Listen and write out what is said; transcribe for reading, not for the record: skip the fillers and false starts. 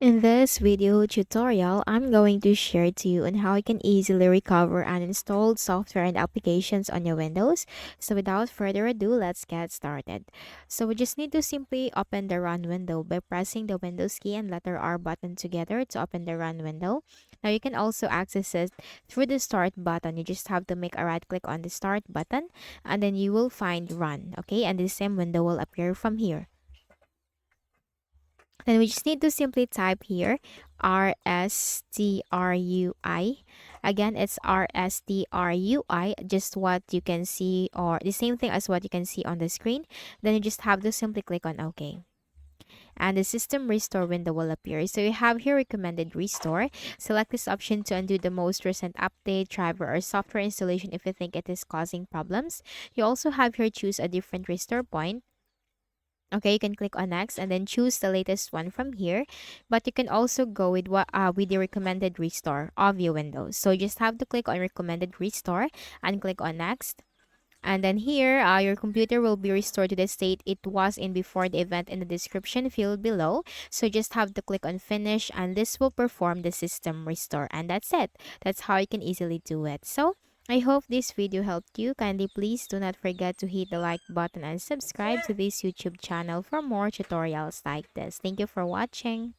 In this video tutorial, I'm going to share to you on how you can easily recover uninstalled software and applications on your Windows. So without further ado, let's get started. So we just need to simply open the Run window by pressing the Windows key and letter R button together to open the Run window. Now you can also access it through the Start button. You just have to make a right click on the Start button and then you will find Run, okay? And the same window will appear from here. Then we just need to simply type here RSTRUI. Again, it's RSTRUI, just what you can see or the same thing as what you can see on the screen. Then you just have to simply click on OK. And the system restore window will appear. So you have here recommended restore. Select this option to undo the most recent update, driver, or software installation if you think it is causing problems. You also have here choose a different restore point. Okay, you can click on next and then choose the latest one from here. But you can also go with with the recommended restore of your Windows. So you just have to click on recommended restore and click on next. And then here, your computer will be restored to the state it was in before the event in the description field below. So just have to click on finish and this will perform the system restore. And that's it. That's how you can easily do it. So I hope this video helped you. Kindly please do not forget to hit the like button and subscribe to this YouTube channel for more tutorials like this. Thank you for watching.